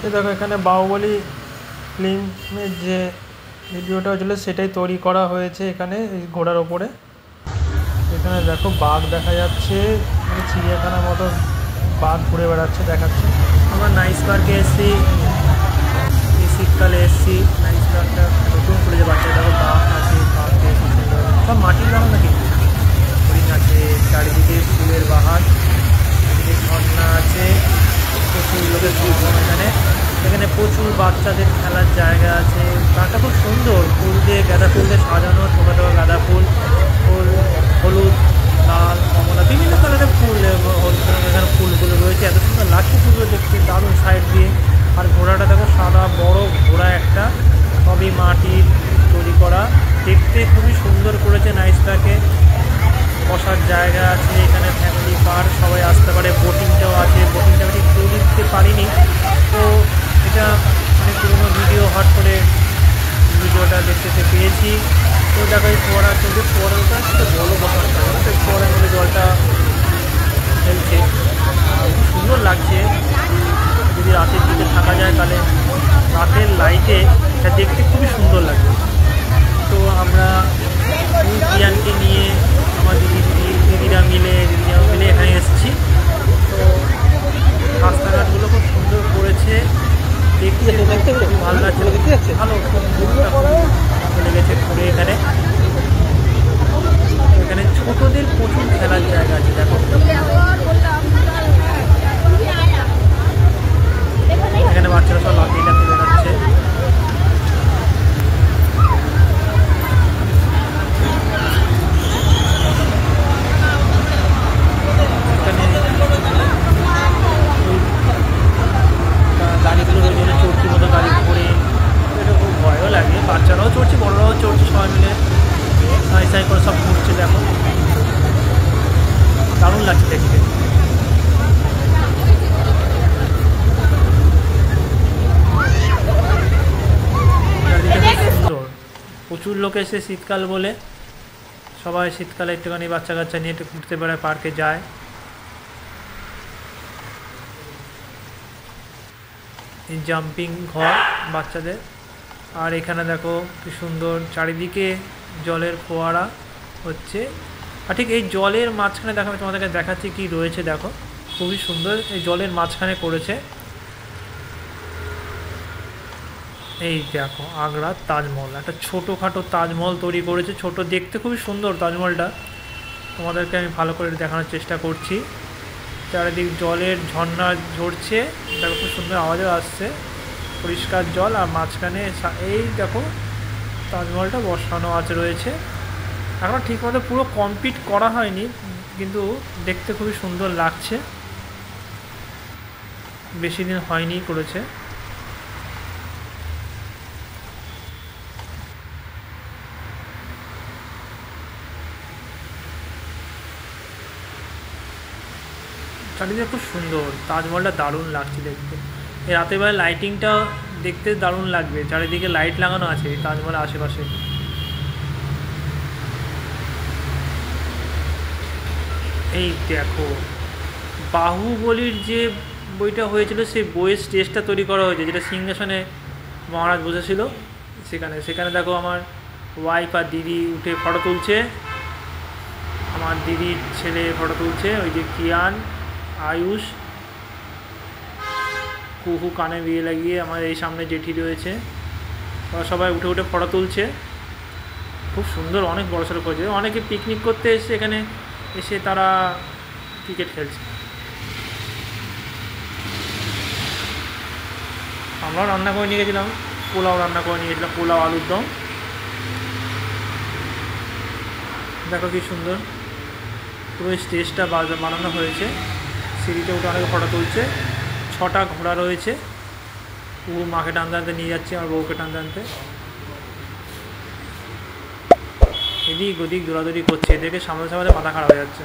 এই দেখো এখানে বাহুবলী ফিল্মের যে ভিডিওটা হয়েছিল সেটাই তৈরি করা হয়েছে এখানে এই ঘোড়ার ওপরে। এখানে দেখো বাঘ দেখা যাচ্ছে, চিড়িয়াখানার মতো বাঘ ঘুরে বেড়াচ্ছে দেখাচ্ছে। আমরা নাইস পার্কে এসেছি, এই শীতকালে এসেছি। নাইস পার্কটা নতুন খুলেছে, বাচ্চারা দেখো বাঘ আছে, পার্কে সব মাটির বাঘ নাকি, হরিণ আছে, চারিদিকে ফুলের বাহার, চারিদিকে ঝর্ণা আছে, প্রচুর লোকের সমাগম এখানে। এখানে প্রচুর বাচ্চাদের খেলার জায়গা আছে। পার্কটা খুব সুন্দর, ফুল দিয়ে গাঁদা ফুল দিয়ে সাজানো, ছোটো ছোটো গাঁদা ফুল, ফুল হলুদ, লাল, কমলা, বিভিন্ন কালারের ফুল এখানে ফুলগুলো রয়েছে। এত সুন্দর লাগছে ফুলগুলো দেখতে, দারুণ সাইড দিয়ে। আর ঘোড়াটা দেখো সাদা বড় ঘোড়া একটা, সবই মাটির তৈরি করা, দেখতে খুবই সুন্দর করেছে নাইস পার্কে। বসার জায়গা আছে এখানে, ফ্যামিলি পার্ক, সবাই আসতে পারে। বোটিংটাও আছে, বোটিংটা আমি ঠিক দিতে পারিনি, তো এটা অনেক পুরোনো ভিডিও হট করে ভিডিওটা দেখতে পেয়েছি। তো দেখো এই ফোয়ারা চলছে, ফোয়ারাটা একটা বড় বসার জায়গা, তো ফোয়ারার মধ্যে জলটা ফেলছে, খুব সুন্দর লাগছে। যদি রাতের দিকে থাকা যায় তাহলে রাতের লাইটে এটা দেখতে খুবই সুন্দর লাগবে। তো আমরা জিয়ানকে নিয়ে আমার দিদিরা মিলে এখানে এসেছি। তো রাস্তাঘাটগুলো খুব সুন্দর করেছে, দেখতে খুব ভালো লাগছে, ভালো চলে গেছে ঘুরে। এখানে এখানে ছোটদের প্রচুর খেলার জায়গা আছে দেখো, এখানে বাচ্চারা সব লাফিয়ে লাফিয়ে বেড়াচ্ছে। গাড়িগুলো রয়েছে, চড়তি মতো গাড়ি ঘুরে, এটা খুব ভয়ও লাগে। বাচ্চারাও চড়ছে, বড়রাও চড়ছে, সবাই মিলে সাই সাই করে সব ঘুরছে দেখো, দারুণ লাগছে দেখতে। সুন্দর, প্রচুর লোক এসে শীতকাল বলে সবাই শীতকালে একটুখানি বাচ্চা কাচ্চা নিয়ে একটু ঘুরতে বেড়ায়, পার্কে যায়। এই জাম্পিং ঘর বাচ্চাদের। আর এখানে দেখো কি সুন্দর চারিদিকে জলের ফোয়ারা হচ্ছে। আর ঠিক এই জলের মাঝখানে দেখো, আমি তোমাদেরকে দেখাচ্ছি কি রয়েছে দেখো, খুবই সুন্দর। এই জলের মাঝখানে করেছে, এই দেখো আগ্রার তাজমহল, একটা ছোটোখাটো তাজমহল তৈরি করেছে, ছোট, দেখতে খুবই সুন্দর তাজমহলটা। তোমাদেরকে আমি ভালো করে দেখানোর চেষ্টা করছি। চারিদিক জলের ঝর্ণা ঝরছে, দেখো খুব সুন্দর আওয়াজও আসছে, পরিষ্কার জল। আর মাঝখানে এই দেখো তাজমহলটা বসানো আছে রয়েছে। এখনও ঠিকমতো পুরো কমপ্লিট করা হয়নি, কিন্তু দেখতে খুবই সুন্দর লাগছে, বেশি দিন হয়নি করেছে। চারিদিকে খুব সুন্দর, তাজমহলটা দারুণ লাগছে দেখতে। এই রাতের বেলা লাইটিংটা দেখতে দারুণ লাগবে, চারিদিকে লাইট লাগানো আছে তাজমহলের আশেপাশে। এই দেখো বাহুবলীর যে বইটা হয়েছিল সেই বইয়ের স্টেজটা তৈরি করা হয়েছে, যেটা সিংহাসনে মহারাজ বসেছিল সেখানে দেখো আমার ওয়াইফ আর দিদি উঠে ফটো তুলছে, আমার দিদির ছেলে ফটো তুলছে, ওই যে কিয়ান, আয়ুষ, কুহু কানে দিয়ে লাগিয়ে, আমার এই সামনে জেঠি রয়েছে, ওরা সবাই উঠে উঠে ফটো তুলছে। খুব সুন্দর, অনেক বড় সড়ো করেছে। অনেকে পিকনিক করতে এসে এখানে এসে তারা ক্রিকেট খেলছে। আমরাও রান্না করে নিয়ে গেছিলাম, পোলাও রান্না করে নিয়ে গেছিলাম, পোলাও আলুর দম। দেখো কি সুন্দর পুরো স্টেজটা বানানো হয়েছে, সিঁড়িতে উঠে অনেকে ফটো তুলছে। 6টা ঘোড়া রয়েছে, ও মাকে টানতে টানতে নিয়ে যাচ্ছে, আর বউকে টানতে টানতে এদিক ওদিক দৌড়াদৌড়ি করছে, এদেরকে সামনে সামনে মাথা খারাপ হয়ে যাচ্ছে।